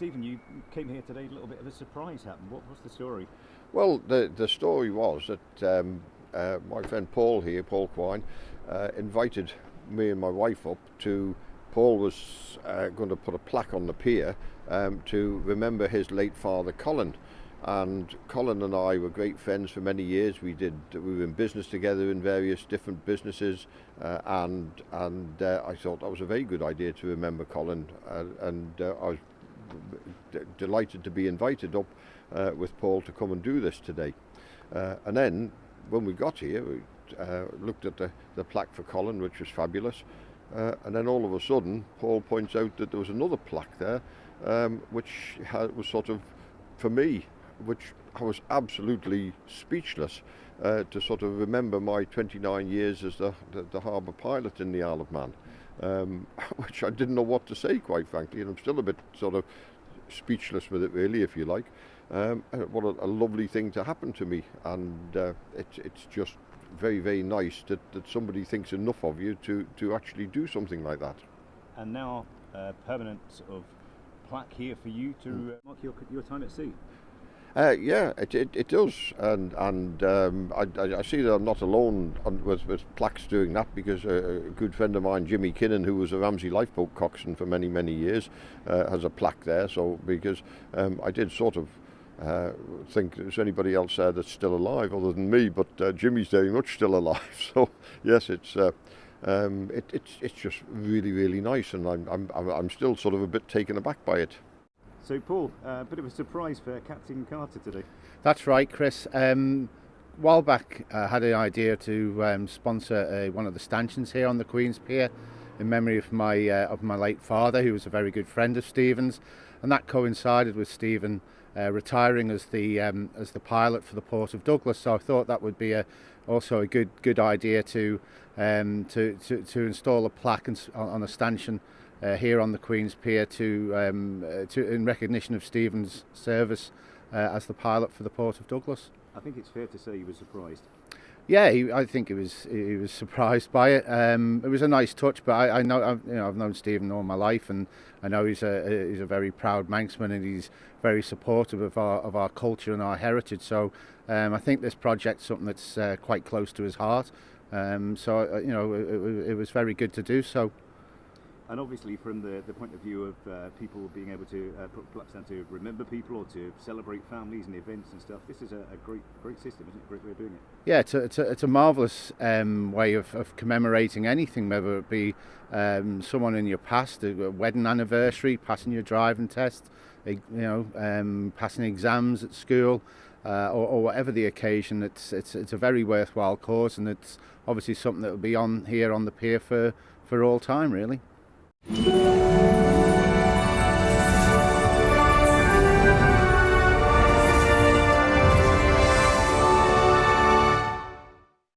Stephen, you came here today, a little bit of a surprise happened. What's the story? Well, the story was that my friend Paul here, Paul Quine, invited me and my wife up to. Paul was going to put a plaque on the pier to remember his late father, Colin. And Colin and I were great friends for many years. We were in business together in various different businesses, and I thought that was a very good idea to remember Colin. And I was delighted to be invited up with Paul to come and do this today. And then when we got here, we looked at the plaque for Colin, which was fabulous. And then all of a sudden, Paul points out that there was another plaque there, which was sort of, for me, which I was absolutely speechless to sort of remember my 29 years as the harbour pilot in the Isle of Man, which I didn't know what to say, quite frankly, and I'm still a bit sort of speechless with it, really, if you like. What a lovely thing to happen to me, and it's just very, very nice that somebody thinks enough of you to actually do something like that. And now permanent sort of plaque here for you to mark your time at sea. Yeah, it does, and I see that I'm not alone with plaques doing that, because a good friend of mine, Jimmy Kinnan, who was a Ramsey lifeboat coxswain for many, many years, has a plaque there. So because I did sort of think there's anybody else there that's still alive other than me, but Jimmy's very much still alive. So yes, it's just really, really nice, and I'm still sort of a bit taken aback by it. So Paul, a bit of a surprise for Captain Carter today. That's right, Chris. While back, I had an idea to sponsor one of the stanchions here on the Queens Pier in memory of my late father, who was a very good friend of Stephen's, and that coincided with Stephen retiring as the pilot for the Port of Douglas. So I thought that would be also a good idea to install a plaque on a stanchion here on the Queen's Pier to in recognition of Stephen's service as the pilot for the Port of Douglas. I think it's fair to say he was surprised. Yeah, I think he was surprised by it. It was a nice touch, but I know I've known Stephen all my life, and I know he's a very proud Manxman, and he's very supportive of our culture and our heritage. So I think this project's something that's quite close to his heart. So it was very good to do so. And obviously, from the point of view of people being able to put plaques down to remember people or to celebrate families and events and stuff, this is a great system, isn't it? A great way of doing it. Yeah, it's a marvellous way of commemorating anything, whether it be someone in your past, a wedding anniversary, passing your driving test, passing exams at school, or whatever the occasion. It's a very worthwhile cause, and it's obviously something that will be on here on the pier for all time, really.